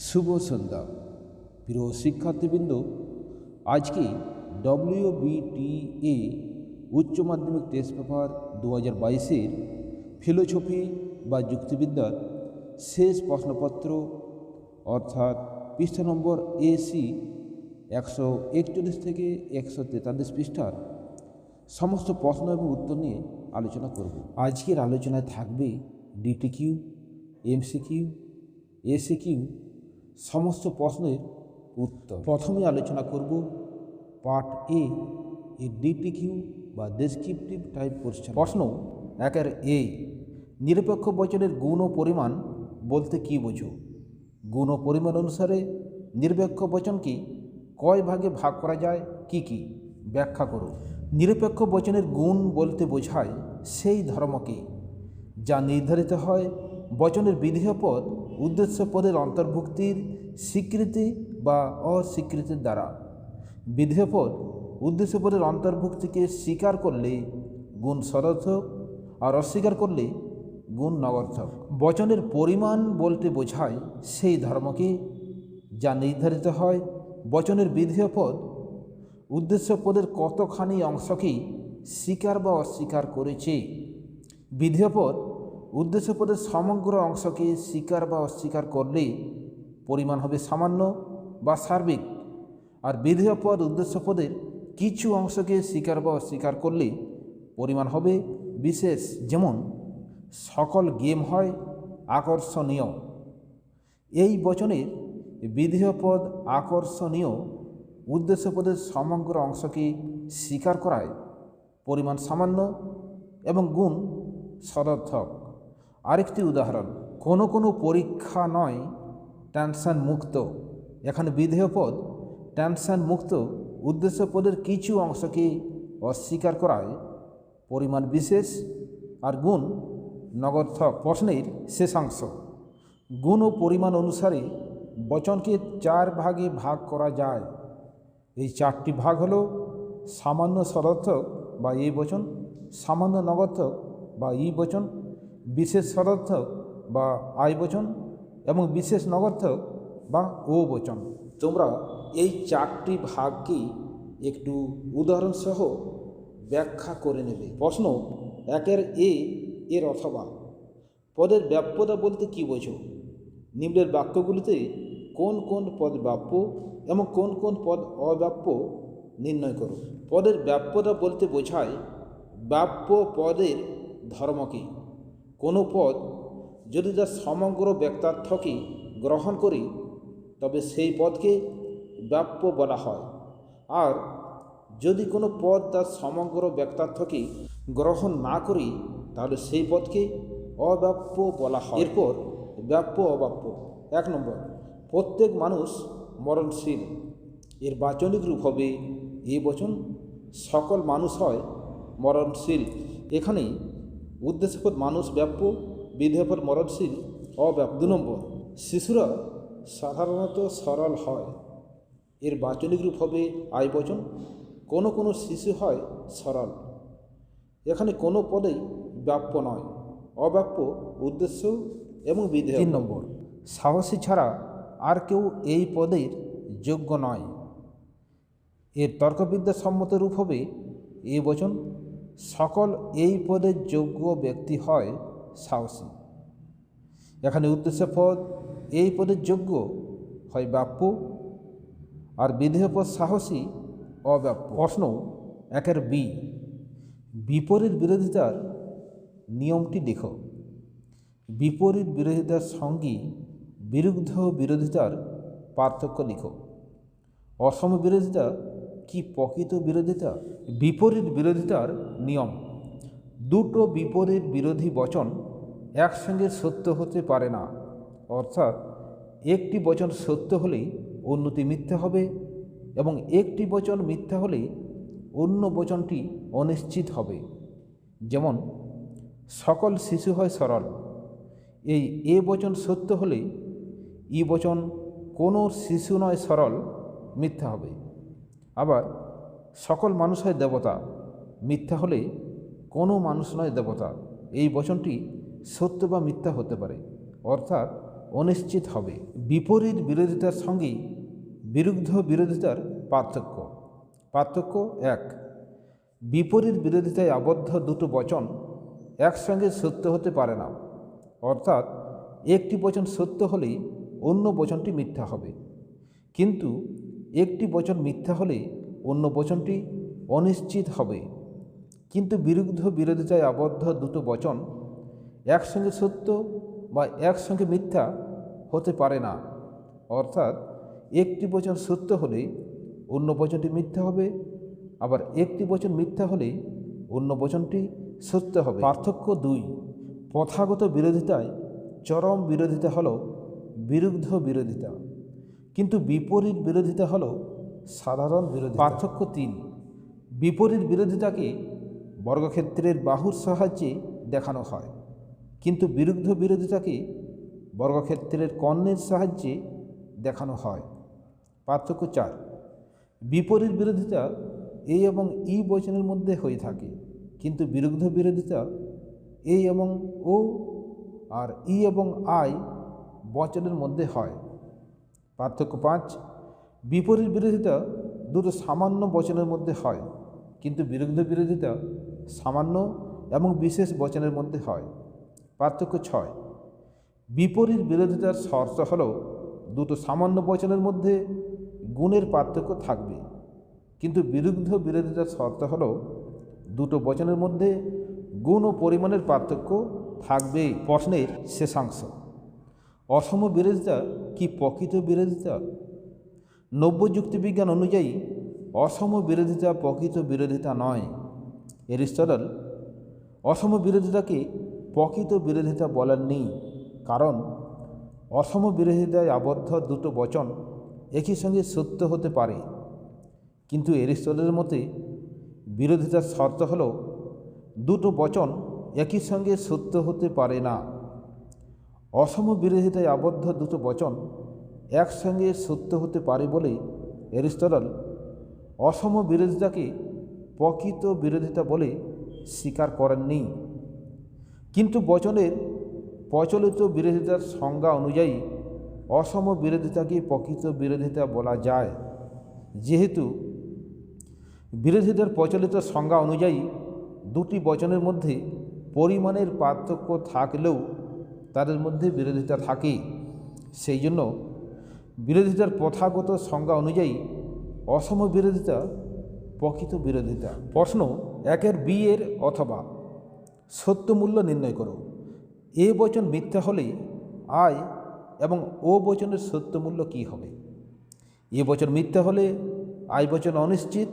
শুভ সন্ধ্যা প্রিয় শিক্ষার্থীবৃন্দ। আজকে WBTA উচ্চ মাধ্যমিক টেস্ট পেপার 2022-এর ফিলোসফি বা যুক্তিবিদ্যার শেষ প্রশ্নপত্র অর্থাৎ পৃষ্ঠা নম্বর AC 141 থেকে 143 পৃষ্ঠার সমস্ত প্রশ্ন এবং উত্তর নিয়ে আলোচনা করব। আজকের আলোচনায় থাকবে DTQ, MCQ, ACQ সমস্ত প্রশ্নের উত্তর। প্রথমে আলোচনা করব পার্ট এ এর DTQ বা ডেসক্রিপটিভ টাইপ কোশ্চেন। প্রশ্ন 1 নিরপেক্ষ বচনের গুণ ও পরিমাণ বলতে কী বোঝো? গুণ ও পরিমাণ অনুসারে নিরপেক্ষ বচনকে কয় ভাগে ভাগ করা যায়, কি কি ব্যাখ্যা করো। নিরপেক্ষ বচনের গুণ বলতে বোঝায় সেই ধর্মকে যা নির্ধারিত হয় বচনের বিধেয় পদ উদ্দেশ্য পদের অন্তর্ভুক্তির স্বীকৃতি বা অস্বীকৃতির দ্বারা। বিধেয় পদ উদ্দেশ্য পদের অন্তর্ভুক্তিকে স্বীকার করলে গুণ সদর্থক আর অস্বীকার করলে গুণ নগর্থক। বচনের পরিমাণ বলতে বোঝায় সেই ধর্মকে যা নির্ধারিত হয় বচনের বিধেয় পদ উদ্দেশ্য পদের কতখানি অংশকেই স্বীকার বা অস্বীকার করেছে। বিধেয় পদ উদ্দেশ্য পদের সমগ্র অংশকে স্বীকার বা অস্বীকার করলে পরিমাণ হবে সামান্য বা সার্বিক, আর বিধেয় পদ উদ্দেশ্য পদের কিছু অংশকে স্বীকার বা অস্বীকার করলে পরিমাণ হবে বিশেষ। যেমন সকল গেম হয় আকর্ষণীয়। এই বচনের বিধেয় পদ আকর্ষণীয় উদ্দেশ্য পদের সমগ্র অংশকে স্বীকার করায় পরিমাণ সামান্য এবং গুণ সদর্থক। আরেকটি উদাহরণ, কোনো কোনো পরীক্ষা নয় টেনশন মুক্ত। এখানে বিধেয় পদ টেনশন মুক্ত উদ্দেশ্য পদের কিছু অংশকে অস্বীকার করায় পরিমাণ বিশেষ আর গুণ নগর্থক। প্রশ্নের শেষাংশ, গুণ ও পরিমাণ অনুসারে বচনকে 4 ভাগে ভাগ করা যায়। এই 4টি ভাগ হল সামান্য সদর্থক বা এই বচন, সামান্য নগর্থক বা ই বচন, বিশেষ সদর্থক বা আই বচন এবং বিশেষ নগর্থক বা ও বচন। তোমরা এই 4টি ভাগকে একটু উদাহরণসহ ব্যাখ্যা করে নেবে। প্রশ্ন 1 এর অথবা পদের ব্যাপ্যতা বলতে কী বোঝো? নিম্নের বাক্যগুলিতে কোন কোন পদ ব্যাপ্য এবং কোন কোন পদ অব্যাপ্য নির্ণয় করো। পদের ব্যাপ্যতা বলতে বোঝায় ব্যাপ্য পদের ধর্মকে। কোনো পদ যদি তার সমগ্র ব্যক্তার্থকে গ্রহণ করি তবে সেই পদকে ব্যাপ্য বলা হয়, আর যদি কোনো পদ তার সমগ্র ব্যক্তার্থকে গ্রহণ না করি তাহলে সেই পদকে অব্যাপ্য বলা হয়। এরপর ব্যাপ্য অব্যাপ্য। 1 নম্বর, প্রত্যেক মানুষ মরণশীল। এর বাচনিক রূপ হবে এ বচন, সকল মানুষ হয় মরণশীল। এখানে উদ্দেশ্যপদ মানুষ ব্যাপ্য, বিধেয়পদ মরণশীল অব্যাপ্য। 2 নম্বর, শিশুরা সাধারণত সরল হয়। এর বাচনিক রূপ হবে আই বচন, কোনো কোনো শিশু হয় সরল। এখানে কোনো পদেই ব্যাপ্য নয়, অব্যাপ্য উদ্দেশ্য এবং বিধেয়। 3 নম্বর, সাহসী ছাড়া আর কেউ এই পদের যোগ্য নয়। এর তর্কবিদ্যাসম্মত রূপ হবে এ বচন, সকল এই পদের যোগ্য ব্যক্তি হয় সাহসী। এখানে উদ্দেশ্য পদ এই পদের যোগ্য হয় ব্যাপ্য আর বিধেয় পদ সাহসী অব্যাপ্য। প্রশ্ন 1 বিপরীত বিরোধিতার নিয়মটি লেখো। বিপরীত বিরোধিতার সঙ্গে বিরুদ্ধ বিরোধিতার পার্থক্য লিখো। অসম বিরোধিতা কি প্রকৃত বিরোধিতা? বিপরীত বিরোধিতার নিয়ম, দুটো বিপরীত বিরোধী বচন একসঙ্গে সত্য হতে পারে না। অর্থাৎ একটি বচন সত্য হলেই অন্যটি মিথ্যা হবে এবং একটি বচন মিথ্যা হলেই অন্য বচনটি অনিশ্চিত হবে। যেমন সকল শিশু হয় সরল, এই এ বচন সত্য হলে ই বচন কোনো শিশু নয় সরল মিথ্যা হবে। আবার সকল মানুষ হয় দেবতা, মিথ্যা হলে কোনো মানুষ নয় দেবতা, এই বচনটি সত্য বা মিথ্যা হতে পারে। অর্থাৎ অনিশ্চিত হবে। বিপরীত বিরোধিতার সঙ্গে বিরুদ্ধ বিরোধিতার পার্থক্য। পার্থক্য 1, বিপরীত বিরোধিতায় আবদ্ধ দুটো বচন একসঙ্গে সত্য হতে পারে না, অর্থাৎ একটি বচন সত্য হলেই অন্য বচনটি মিথ্যা হবে, কিন্তু একটি বচন মিথ্যা হলে অন্য বচনটি অনিশ্চিত হবে। কিন্তু বিরুদ্ধ বিরোধিতায় আবদ্ধ দুটো বচন একসঙ্গে সত্য বা একসঙ্গে মিথ্যা হতে পারে না, অর্থাৎ একটি বচন সত্য হলে অন্য বচনটি মিথ্যা হবে, আবার একটি বচন মিথ্যা হলে অন্য বচনটি সত্য হবে। পার্থক্য 2, প্রথাগত বিরোধিতায় চরম বিরোধিতা হলো বিরুদ্ধ বিরোধিতা, কিন্তু বিপরীত বিরোধিতা হলো সাধারণ বিরোধিতা। পার্থক্য 3, বিপরীত বিরোধিতাকে বর্গক্ষেত্রের বাহুর সাহায্যে দেখানো হয়, কিন্তু বিরুদ্ধ বিরোধিতাকে বর্গক্ষেত্রের কর্ণের সাহায্যে দেখানো হয়। পার্থক্য 4, বিপরীত বিরোধিতা এ এবং ই বচনের মধ্যে হয়ে থাকে, কিন্তু বিরুদ্ধ বিরোধিতা এ এবং ও আর ই এবং আই বচনের মধ্যে হয়। পার্থক্য 5, বিপরীত বিরোধিতা দুটো সামান্য বচনের মধ্যে হয়, কিন্তু বিরুদ্ধ বিরোধিতা সামান্য এবং বিশেষ বচনের মধ্যে হয়। পার্থক্য 6, বিপরীত বিরোধিতার শর্ত হল দুটো সামান্য বচনের মধ্যে গুণের পার্থক্য থাকবে, কিন্তু বিরুদ্ধ বিরোধিতার শর্ত হল দুটো বচনের মধ্যে গুণ ও পরিমাণের পার্থক্য থাকবে। প্রশ্নের শেষাংশ, অসম বিরোধিতা কি প্রকৃত বিরোধিতা? নব্য যুক্তিবিজ্ঞান অনুযায়ী অসম বিরোধিতা প্রকৃত বিরোধিতা নয়। এরিস্টটল অসম বিরোধিতাকে প্রকৃত বিরোধিতা বলেননি, কারণ অসম বিরোধিতায় আবদ্ধ দুটো বচন একই সঙ্গে সত্য হতে পারে, কিন্তু এরিস্টটলের মতে বিরোধিতার শর্ত হল দুটো বচন একই সঙ্গে সত্য হতে পারে না। অসম বিরোধিতায় আবদ্ধ দুটো বচন একসঙ্গে সত্য হতে পারে বলে এরিস্টটল অসম বিরোধিতাকে প্রকৃত বিরোধিতা বলে স্বীকার করেননি। কিন্তু বচনের প্রচলিত বিরোধিতার সংজ্ঞা অনুযায়ী অসম বিরোধিতাকে প্রকৃত বিরোধিতা বলা যায়, যেহেতু বিরোধিতার প্রচলিত সংজ্ঞা অনুযায়ী দুটি বচনের মধ্যে পরিমাণের পার্থক্য থাকলেও তাদের মধ্যে বিরোধিতা থাকে। সেই জন্য বিরোধিতার প্রথাগত সংজ্ঞা অনুযায়ী অসম বিরোধিতা প্রকৃত বিরোধিতা। প্রশ্ন 1 বি এর অথবা সত্য মূল্য নির্ণয় করো। এ বচন মিথ্যা হলে আই এবং ও বচনের সত্য মূল্য কী হবে? এ বচন মিথ্যা হলে আই বচন অনিশ্চিত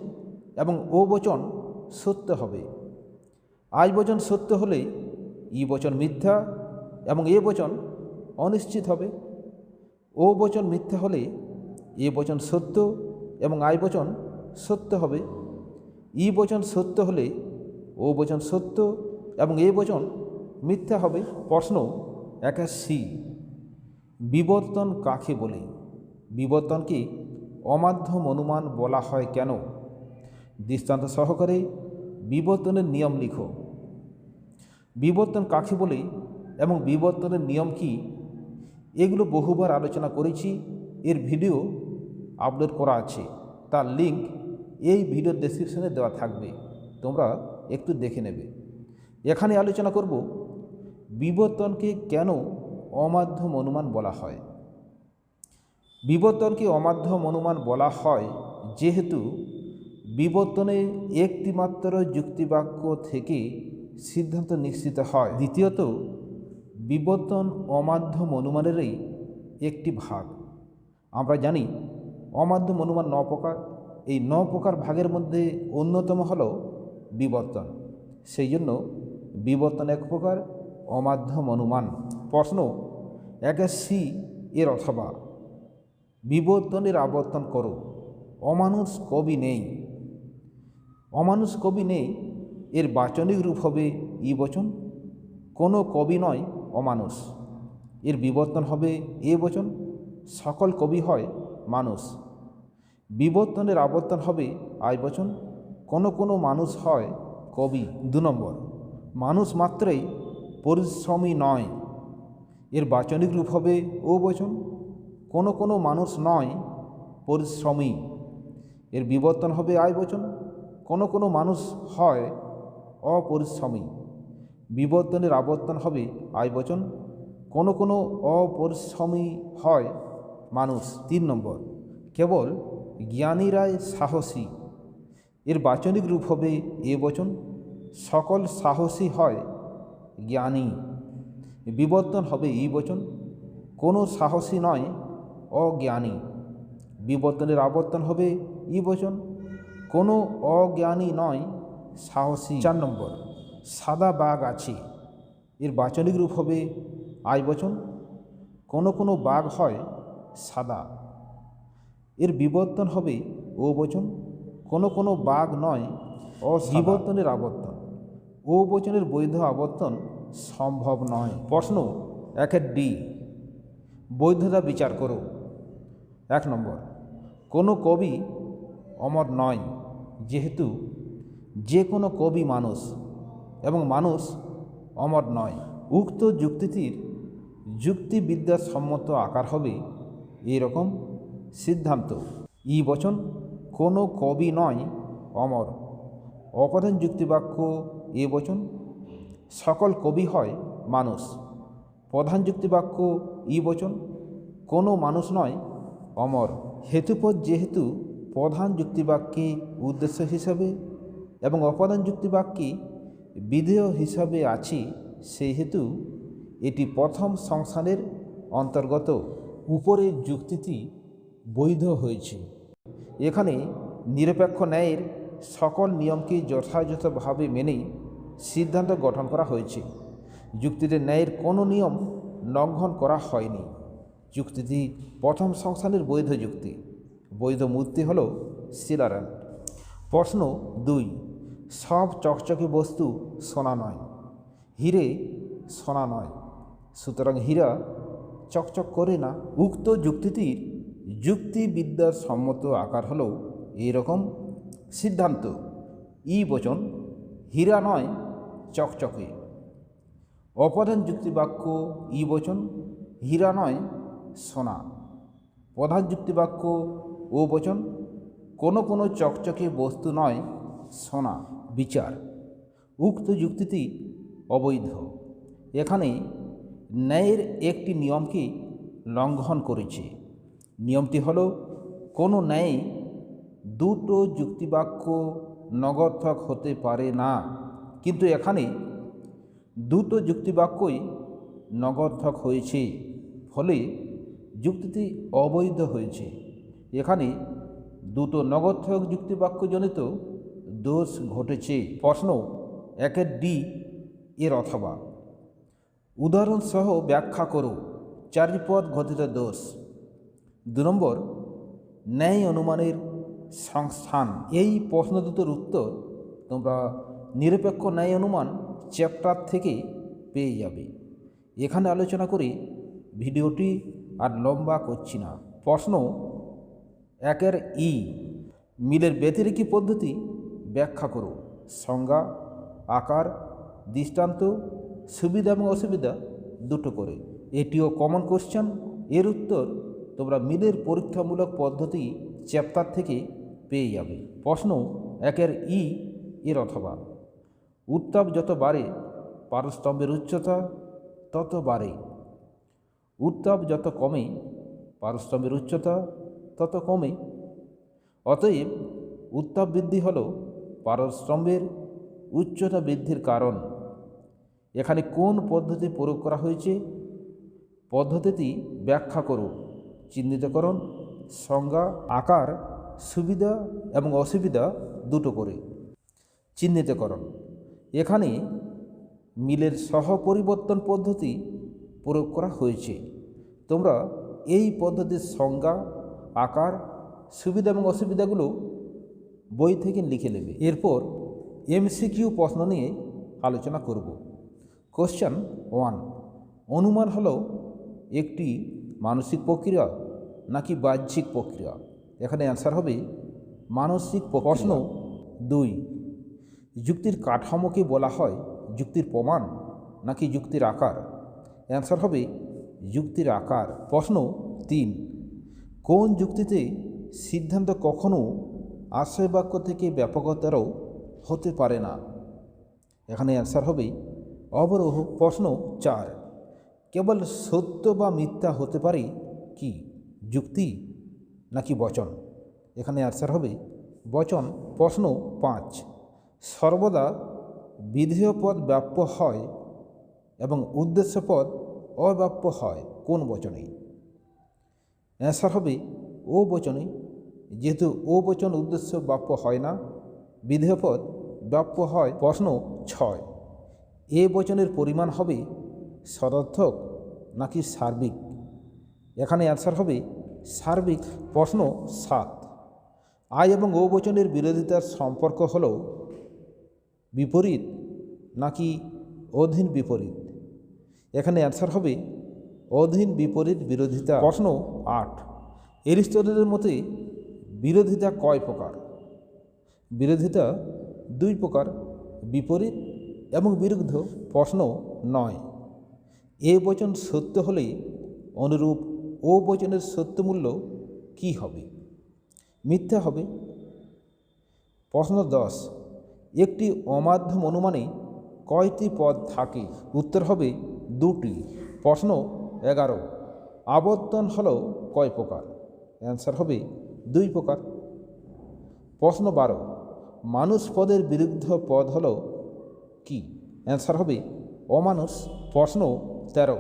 এবং ও বচন সত্য হবে। আই বচন সত্য হলে ই বচন মিথ্যা এবং এ বচন অনিশ্চিত হবে। ও বচন মিথ্যা হলে এ বচন সত্য এবং আই বচন সত্য হবে। ই বচন সত্য হলে ও বচন সত্য এবং এ বচন মিথ্যা হবে। প্রশ্ন 1 সি, বিবর্তন কাকে বলে? বিবর্তনকে অমাধ্যম অনুমান বলা হয় কেন? দৃষ্টান্ত সহকারে বিবর্তনের নিয়ম লিখো। বিবর্তন কাকে বলে এবং বিবর্তনের নিয়ম কি, এগুলো বহুবার আলোচনা করেছি। এর ভিডিও আপলোড করা আছে, তার লিঙ্ক এই ভিডিওর ডেসক্রিপশনে দেওয়া থাকবে, তোমরা একটু দেখে নেবে। এখানে আলোচনা করব বিবর্তনকে কেন অমাধ্যম অনুমান বলা হয়। বিবর্তনকে অমাধ্যম অনুমান বলা হয় যেহেতু বিবর্তনে একটিমাত্র যুক্তিবাক্য থেকে সিদ্ধান্ত নিশ্চিত হয়। দ্বিতীয়ত, বিবর্তন অমাধ্যম অনুমানেরই একটি ভাগ। আমরা জানি অমাধ্যম অনুমান 9 প্রকার। এই 9 প্রকার ভাগের মধ্যে অন্যতম হল বিবর্তন। সেই জন্য বিবর্তন এক প্রকার অমাধ্যম অনুমান। প্রশ্ন 1 সি এর অথবা বিবর্তনের আবর্তন করো। অমানুষ কবি নেই। অমানুষ কবি নেই এর বাচনিক রূপ হবে ই বচন। কোনো কবি নয় অমানুষ, এর বিবর্তন হবে এ বচন। সকল কবি হয় মানুষ। বিবর্তনের আবর্তন হবে আই বচন। কোনো কোনো মানুষ হয় কবি। 2 নম্বর, মানুষ মাত্রই পরিশ্রমী নয়। এর বাচনিক রূপ হবে ও বচন। কোনো কোনো মানুষ নয় পরিশ্রমী, এর বিবর্তন হবে আয় বচন। কোনো কোনো মানুষ হয় অপরিশ্রমী, বিবর্তনের আবর্তন হবে আয় বচন। কোনো কোনো অপরিশ্রমী হয় মানুষ। 3 নম্বর, কেবল জ্ঞানীরাই সাহসী, এর বাচনিক রূপ হবে এ বচন। সকল সাহসী হয় জ্ঞানী, বিবর্তন হবে ই বচন। কোনো সাহসী নয় অজ্ঞানী, বিবর্তনের আবর্তন হবে ই বচন। কোনো অজ্ঞানী নয় সাহসী। 4 নম্বর, সাদা বাঘ আছে, এর বাচনিক রূপ হবে আয় বচন। কোনো কোনো বাঘ হয় সাদা, এর বিবর্তন হবে ও বচন। কোনো কোনো বাঘ নয় বিবর্তনের আবর্তন, ও বচনের বৈধ আবর্তন সম্ভব নয়। প্রশ্ন 1-D, বৈধতা বিচার করো। 1 নম্বর, কোনো কবি অমর নয়, যেহেতু যে কোনো কবি মানুষ এবং মানুষ অমর নয়। উক্ত যুক্তিটির যুক্তিবিদ্যার সম্মত আকার হবে এরকম সিদ্ধান্ত। ই বচন, কোনো কবি নয় অমর। অপ্রধান যুক্তিবাক্য এ বচন, সকল কবি হয় মানুষ। প্রধান যুক্তিবাক্য ই বচন, কোনো মানুষ নয় অমর। হেতুপদ যেহেতু প্রধান যুক্তিবাক্যে উদ্দেশ্য হিসাবে এবং অপ্রধান যুক্তিবাক্যে বিধেয় হিসাবে আছে, সেহেতু এটি প্রথম সংস্থানের অন্তর্গত। উপরের যুক্তিটি বৈধ হয়েছে। এখানে নিরপেক্ষ ন্যায়ের সকল নিয়মকে যথাযথভাবে মেনে সিদ্ধান্ত গঠন করা হয়েছে। যুক্তিতে ন্যায়ের কোনো নিয়ম লঙ্ঘন করা হয়নি। যুক্তিটি প্রথম সংস্থানের বৈধ যুক্তি। বৈধ মূর্তি হল সিলারান। প্রশ্ন 2, সব চকচকে বস্তু সোনা নয়, হিরে সোনা নয়, সুতরাং হীরা চকচক করে না। উক্ত যুক্তিটির যুক্তিবিদ্যার সম্মত আকার হল এরকম সিদ্ধান্ত। ই বচন, হীরা নয় চকচকে। অপ্রধান যুক্তিবাক্য ই বচন, হীরা নয় সোনা। প্রধান যুক্তিবাক্য ও বচন, কোনো কোনো চকচকে বস্তু নয় সোনা। বিচার, উক্ত যুক্তিটি অবৈধ। এখানে ন্যায়ের একটি নিয়মকে লঙ্ঘন করেছে। নিয়মটি হল, কোনো ন্যায় দুটো যুক্তিবাক্য নগর্থক হতে পারে না, কিন্তু এখানে দুটো যুক্তিবাক্যই নগর্থক হয়েছে, ফলে যুক্তিটি অবৈধ হয়েছে। এখানে দুটো নগর্থক যুক্তিবাক্যজনিত দোষ ঘটেছে। প্রশ্ন 1-D, এর অথবা। উদাহরণসহ ব্যাখ্যা করো চারিপদ ঘটিত দোষ। 2 নম্বর, ন্যায় অনুমানের সংস্থান। এই প্রশ্ন দুটোর উত্তর তোমরা নিরপেক্ষ ন্যায় অনুমান চ্যাপ্টার থেকে পেয়ে যাবে। এখানে আলোচনা করে ভিডিওটি আর লম্বা করছি না। প্রশ্ন 1-E, মিলের ব্যতিরেকি পদ্ধতি ব্যাখ্যা করো। সংজ্ঞা, আকার, দৃষ্টান্ত, সুবিধা এবং অসুবিধা দুটো করে। এটিও কমন কোশ্চেন। এর উত্তর তোমরা মিলের পরীক্ষামূলক পদ্ধতি চ্যাপ্টার থেকে পেয়ে যাবে। প্রশ্ন 1-E, এর অথবা। উত্তাপ যত বাড়ে পারস্তম্ভের উচ্চতা তত বাড়ে। উত্তাপ যত কমে পারস্তম্ভের উচ্চতা তত কমে। অতএব উত্তাপ বৃদ্ধি হল পারস্তম্ভের উচ্চতা বৃদ্ধির কারণ। এখানে কোন পদ্ধতি প্রয়োগ করা হয়েছে? পদ্ধতিটি ব্যাখ্যা করো। চিহ্নিতকরণ, সংজ্ঞা, আকার, সুবিধা এবং অসুবিধা দুটো করে। চিহ্নিতকরণ, এখানে মিলের সহপরিবর্তন পদ্ধতি প্রয়োগ করা হয়েছে। তোমরা এই পদ্ধতির সংজ্ঞা, আকার, সুবিধা এবং অসুবিধাগুলো বই থেকে লিখে নেবে। এরপর MCQ প্রশ্ন নিয়ে আলোচনা করব। কোশ্চেন 1, অনুমান হলো একটি মানসিক প্রক্রিয়া নাকি বাহ্যিক প্রক্রিয়া? এখানে অ্যান্সার হবে মানসিক প্রক্রিয়া। প্রশ্ন 2, যুক্তির কাঠামোকে বলা হয় যুক্তির প্রমাণ নাকি যুক্তির আকার? অ্যান্সার হবে যুক্তির আকার। প্রশ্ন 3, কোন যুক্তিতে সিদ্ধান্ত কখনো আশ্রয় বাক্য থেকে ব্যাপকতর হতে পারে না? এখানে অ্যান্সার হবে অবরোহ। প্রশ্ন 4, কেবল সত্য বা মিথ্যা হতে পারে কি, যুক্তি নাকি বচন? এখানে অ্যান্সার হবে বচন। প্রশ্ন 5, সর্বদা বিধেয় পদ ব্যাপ্য হয় এবং উদ্দেশ্য পদ অব্যাপ্য হয় কোন বচনে? অ্যান্সার হবে ও বচনে। যেহেতু ও বচন উদ্দেশ্য বাপ্য হয় না, বিধেয় পদ ব্যাপ্য হয়। প্রশ্ন 6, এ বচনের পরিমাণ হবে সদর্থক নাকি সার্বিক? এখানে অ্যান্সার হবে সার্বিক। প্রশ্ন 7, আয় এবং ও বচনের বিরোধিতার সম্পর্ক হল বিপরীত নাকি অধীন বিপরীত? এখানে অ্যান্সার হবে অধীন বিপরীত বিরোধিতা। প্রশ্ন 8, এরিস্টটলের মতে বিরোধিতা কয় প্রকার? বিরোধিতা 2 প্রকার, বিপরীত এবং বিরুদ্ধ। প্রশ্ন 9, এ বচন সত্য হলে অনুরূপ ও বচনের সত্যমূল্য কি হবে? মিথ্যা হবে। প্রশ্ন 10, একটি অমাধ্যম অনুমানে কয়টি পদ থাকে? উত্তর হবে 2টি। প্রশ্ন 11, আবর্তন হল কয় প্রকার? অ্যান্সার হবে 2 প্রকার। প্রশ্ন 12, মানুষ পদের বিরুদ্ধ পদ হল কি? অ্যান্সার হবে অমানুষ। প্রশ্ন 13,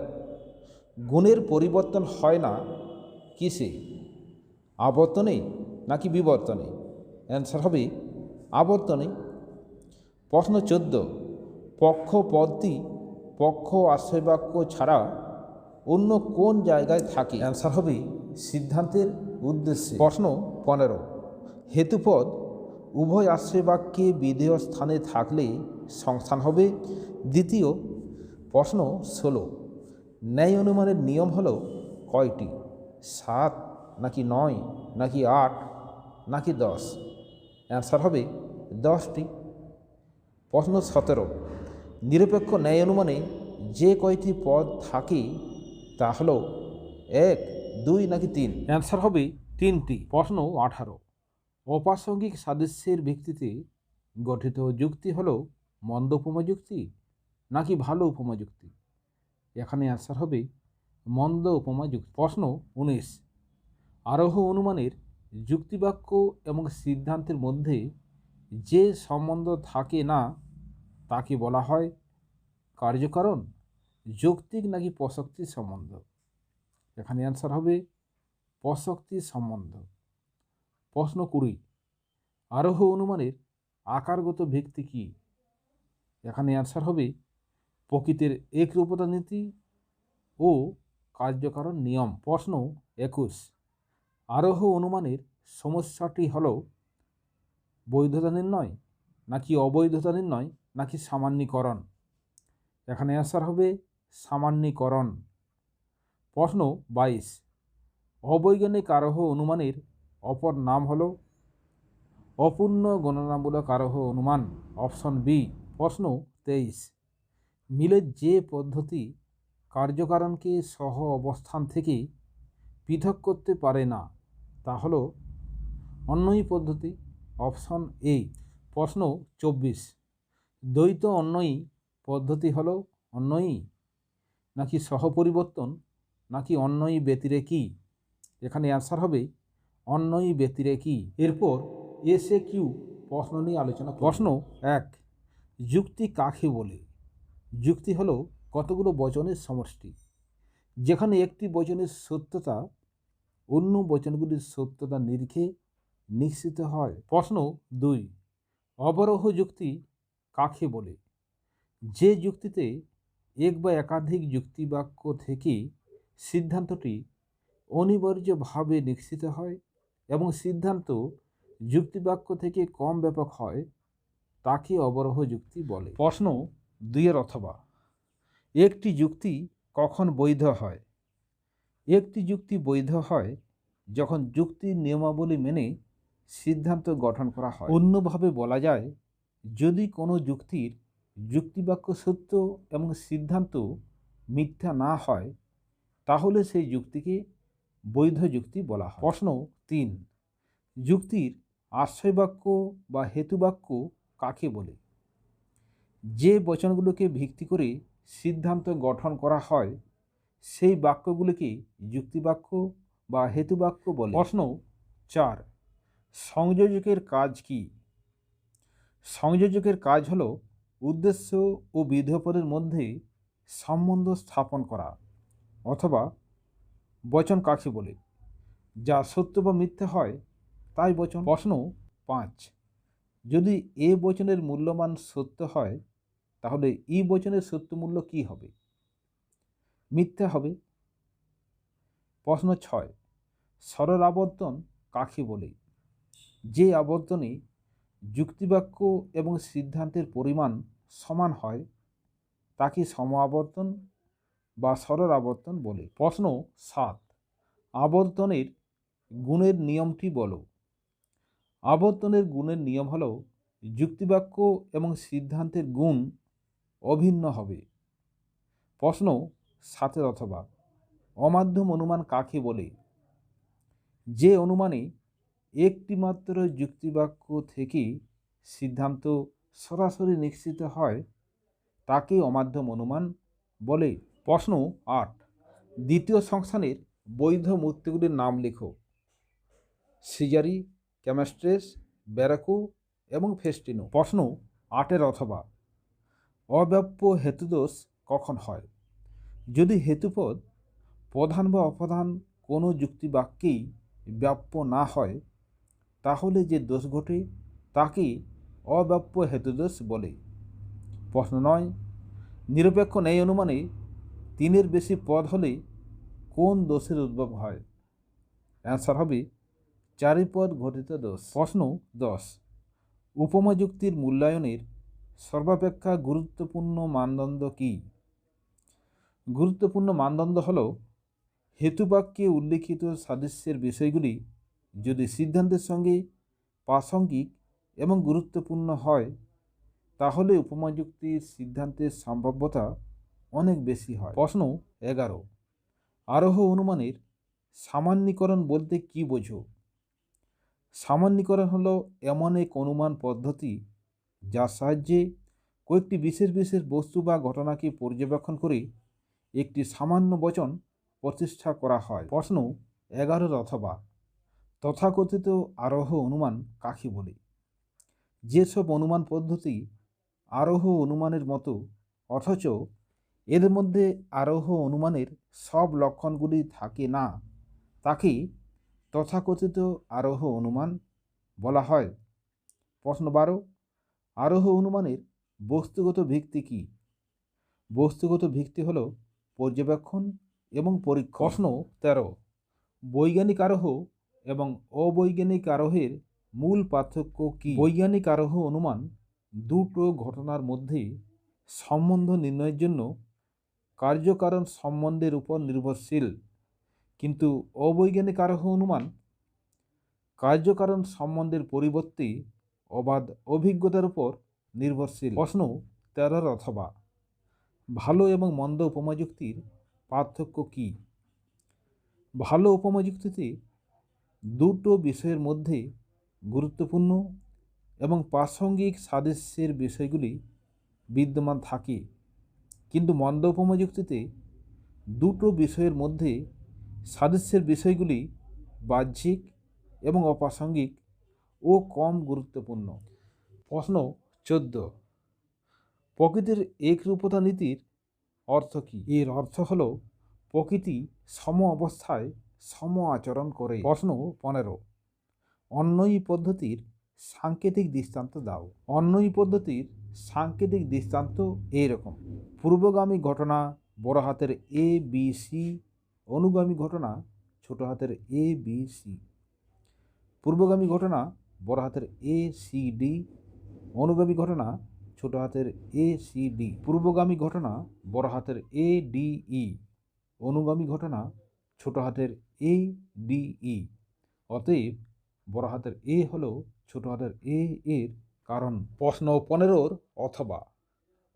গুণের পরিবর্তন হয় না কিসে, আবর্তনে নাকি বিবর্তনে? অ্যান্সার হবে আবর্তনে। প্রশ্ন 14, পক্ষ পদটি পক্ষ আশ্রয়বাক্য ছাড়া অন্য কোন জায়গায় থাকে? অ্যান্সার হবে সিদ্ধান্তের উদ্দেশ্যে। প্রশ্ন 15, হেতুপদ উভয় আশ্রয়বাক্যে বিধেয় স্থানে থাকলে সংস্থান হবে দ্বিতীয়। প্রশ্ন 16, ন্যায় অনুমানের নিয়ম হলো কয়টি? 7 নাকি 9 নাকি 8 নাকি 10? অ্যান্সার হবে 10টি। প্রশ্ন 17, নিরপেক্ষ ন্যায় অনুমানে যে কয়টি পদ থাকে তা হলো 1, 2 নাকি 3? অ্যান্সার হবে 3টি। প্রশ্ন 18, অপ্রাসঙ্গিক সাদৃশ্যের ভিত্তিতে গঠিত যুক্তি হলো মন্দ উপমা যুক্তি নাকি ভালো উপমা যুক্তি? এখানে অ্যান্সার হবে মন্দ উপমা যুক্তি। প্রশ্ন 19, আরোহ অনুমানের যুক্তিবাক্য এবং সিদ্ধান্তের মধ্যে যে সম্বন্ধ থাকে না তাকে বলা হয় কার্যকারণ, যৌক্তিক নাকি প্রসক্তি সম্বন্ধ? এখানে অ্যান্সার হবে প্রসক্তি সম্বন্ধ। প্রশ্ন 20, আরোহ অনুমানের আকারগত ভিত্তি কি? এখানে অ্যান্সার হবে প্রকৃতির একরূপতা নীতি ও কার্যকারণ নিয়ম। প্রশ্ন 21, আরোহ অনুমানের সমস্যাটি হল বৈধতা নির্ণয় নাকি অবৈধতা নির্ণয় নাকি সামান্যীকরণ? এখানে অ্যান্সার হবে সামান্যীকরণ। প্রশ্ন 22, অবৈজ্ঞানিক আরোহ অনুমানের অপর নাম হল অপূর্ণ গণনামূলক আরোহ অনুমান, অপশন বি। প্রশ্ন 23, মিলের যে পদ্ধতি কার্যকারণকে সহ অবস্থান থেকে পৃথক করতে পারে না তা হল অন্বয়ী পদ্ধতি, অপশন এ। প্রশ্ন 24, দ্বৈত অন্বয়ী পদ্ধতি হল অন্বয়ী নাকি সহপরিবর্তন নাকি অন্বয়ী ব্যতিরেকী? এখানে অ্যান্সার হবে অন্বয়ী ব্যতিরেকী। এরপর এসএ কিউ প্রশ্ন নিয়ে আলোচনা। প্রশ্ন 1, যুক্তি কাকে বলে? যুক্তি হলো কতগুলো বচনের সমষ্টি যেখানে একটি বচনের সত্যতা অন্য বচনগুলির সত্যতা নিরিখে নিশ্চিত হয়। প্রশ্ন 2, অবরোহ যুক্তি কাকে বলে? যে যুক্তিতে এক বা একাধিক যুক্তিবাক্য থেকে সিদ্ধান্তটি অনিবার্যভাবে নিশ্চিত হয় এবং সিদ্ধান্ত যুক্তিবাক্য থেকে কম ব্যাপক হয় তাকে অবরোহ যুক্তি বলে। প্রশ্ন 2 অথবা, একটি যুক্তি কখন বৈধ হয়? একটি যুক্তি বৈধ হয় যখন যুক্তির নিয়মাবলী মেনে সিদ্ধান্ত গঠন করা হয়। অন্যভাবে বলা যায়, যদি কোনো যুক্তির যুক্তিবাক্য সত্য এবং সিদ্ধান্ত মিথ্যা না হয় তাহলে সেই যুক্তিকে বৈধ যুক্তি বলা হয়। প্রশ্ন 3, যুক্তির আশ্রয় বাক্য বা হেতুবাক্য কাকে বলে? যে বচনগুলোকে ভিত্তি করে সিদ্ধান্ত গঠন করা হয় সেই বাক্যগুলিকে যুক্তিবাক্য বা হেতুবাক্য বলে। প্রশ্ন 4, সংযোজকের কাজ কি? সংযোজকের কাজ হল উদ্দেশ্য ও বিধেয়পদের মধ্যে সম্বন্ধ স্থাপন করা। অথবা বচন কাকে বলে? যা সত্য বা মিথ্যা হয় তাই বচন। প্রশ্ন 5, যদি এ বচনের মূল্যমান সত্য হয় তাহলে ই বচনের সত্য মূল্য কি হবে? মিথ্যা হবে। প্রশ্ন 6, সরল আবর্তন কাকে বলে? যে আবর্তনে যুক্তিবাক্য এবং সিদ্ধান্তের পরিমাণ সমান হয় তাকে সম আবর্তন বা সরল আবর্তন বলে। প্রশ্ন 7, আবর্তনের গুণের নিয়মটি বলো। আবর্তনের গুণের নিয়ম হল যুক্তিবাক্য এবং সিদ্ধান্তের গুণ অভিন্ন হবে। প্রশ্ন 7 অথবা অমাধ্যম অনুমান কাকে বলে? যে অনুমানে একটি মাত্র যুক্তিবাক্য থেকে সিদ্ধান্ত সরাসরি নিশ্চিত হয় তাকে অমাধ্যম অনুমান বলে। প্রশ্ন 8, দ্বিতীয় সংস্থানের বৈধ মূর্তিগুলির নাম লেখো। সিজারি, ক্যামেস্ট্রেস, ব্যারাকো এবং ফেস্টিনো। প্রশ্ন 8 অথবা অব্যাপ্য হেতুদোষ কখন হয়? যদি হেতুপদ প্রধান বা অপ্রধান কোনো যুক্তিবাক্যেই ব্যাপ্য না হয় তাহলে যে দোষ ঘটে তাকে অব্যাপ্য হেতুদোষ বলে। প্রশ্ন 9, নিরপেক্ষ ন্যায় অনুমানে 3-এর বেশি পদ হলে কোন দোষের উদ্ভব হয়? অ্যান্সার হবে চারিপদ ঘটিত দোষ। প্রশ্ন 10, উপমা যুক্তির মূল্যায়নের সর্বাপেক্ষা গুরুত্বপূর্ণ মানদণ্ড কি? গুরুত্বপূর্ণ মানদণ্ড হল হেতুবাক্যে উল্লিখিত সাদৃশ্যের বিষয়গুলি যদি সিদ্ধান্তের সঙ্গে প্রাসঙ্গিক এবং গুরুত্বপূর্ণ হয় তাহলে উপমা যুক্তির সিদ্ধান্তের সম্ভাব্যতা অনেক বেশি হয়। প্রশ্ন 11, আরোহ অনুমানের সামান্যীকরণ বলতে কি বোঝো? সামান্যীকরণ হলো এমন এক অনুমান পদ্ধতি যার সাহায্যে কয়েকটি বিশেষ বিশেষ বস্তু বা ঘটনাকে পর্যবেক্ষণ করে একটি সামান্য বচন প্রতিষ্ঠা করা হয়। প্রশ্ন 11 অথবা তথাকথিত আরোহ অনুমান কাকে বলে? যেসব অনুমান পদ্ধতি আরোহ অনুমানের মতো অথচ এর মধ্যে আরোহ অনুমানের সব লক্ষণগুলি থাকে না তাকে তথাকথিত আরোহ অনুমান বলা হয়। প্রশ্ন 12, আরোহ অনুমানের বস্তুগত ভিত্তি কি? বস্তুগত ভিত্তি হল পর্যবেক্ষণ এবং পরীক্ষা। প্রশ্ন 13, বৈজ্ঞানিক আরোহ এবং অবৈজ্ঞানিক আরোহের মূল পার্থক্য কি? বৈজ্ঞানিক আরোহ অনুমান দুটো ঘটনার মধ্যে সম্বন্ধ নির্ণয়ের জন্য কার্যকারণ সম্বন্ধের উপর নির্ভরশীল, কিন্তু অবৈজ্ঞানিক আরোহ অনুমান কার্যকারণ সম্বন্ধের পরিবর্তে অবাধ অভিজ্ঞতার উপর নির্ভরশীল। প্রশ্ন 13 অথবা ভালো এবং মন্দ উপমা যুক্তির পার্থক্য কি? ভালো উপমা যুক্তিতে দুটো বিষয়ের মধ্যে গুরুত্বপূর্ণ এবং প্রাসঙ্গিক সাদৃশ্যের বিষয়গুলি বিদ্যমান থাকে, কিন্তু মন্দ উপমা যুক্তিতে দুটো বিষয়ের মধ্যে সাদৃশ্যের বিষয়গুলি বাহ্যিক এবং অপ্রাসঙ্গিক ও কম গুরুত্বপূর্ণ। প্রশ্ন 14, প্রকৃতির একরূপতা নীতির অর্থ কি? এর অর্থ হল প্রকৃতি সম অবস্থায় সম আচরণ করে। প্রশ্ন 15, অন্বয়ী পদ্ধতির সাংকেতিক দৃষ্টান্ত দাও। অন্বয়ী পদ্ধতির সাংকেতিক দৃষ্টান্ত এইরকম: পূর্বগামী ঘটনা বড় হাতের এ বি সি, অনুগামী ঘটনা ছোট হাতের এ বি সি। পূর্বগামী ঘটনা বড় হাতের এ সি ডি, অনুগামী ঘটনা ছোট হাতের এ সি ডি। পূর্বগামী ঘটনা বড় হাতের এ ডি ই, অনুগামী ঘটনা ছোট হাতের এ ডি ই। অতএব বড় হাতের এ হল ছোট হাতের এ এর কারণ। প্রশ্ন 15 অথবা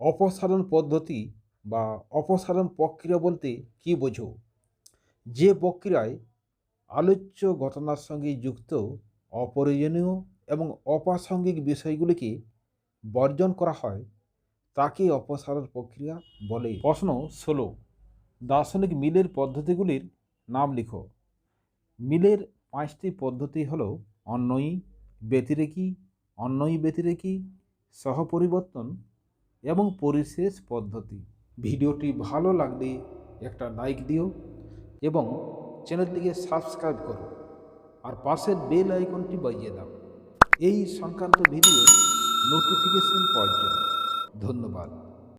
অপসারণ পদ্ধতি বা অপসারণ প্রক্রিয়া বলতে কি বোঝো? যে প্রক্রিয়ায় আলোচ্য ঘটনার সঙ্গে যুক্ত অপ্রয়োজনীয় এবং অপ্রাসঙ্গিক বিষয়গুলিকে বর্জন করা হয় তাকে অপসারণ প্রক্রিয়া বলে। প্রশ্ন 16, দার্শনিক মিলের পদ্ধতিগুলির নাম লিখো। মিলের 5টি পদ্ধতি হল অন্বয়ী, ব্যতিরেকী, অন্বয়ী ব্যতিরেকী, সহপরিবর্তন এবং পরিশেষ পদ্ধতি। ভিডিওটি ভালো লাগলে একটা লাইক দিও এবং চ্যানেলটিকে সাবস্ক্রাইব করো আর পাশের বেল আইকনটি বাজিয়ে দাও এই সংক্রান্ত ভিডিও নোটিফিকেশন পাওয়ার জন্য। ধন্যবাদ।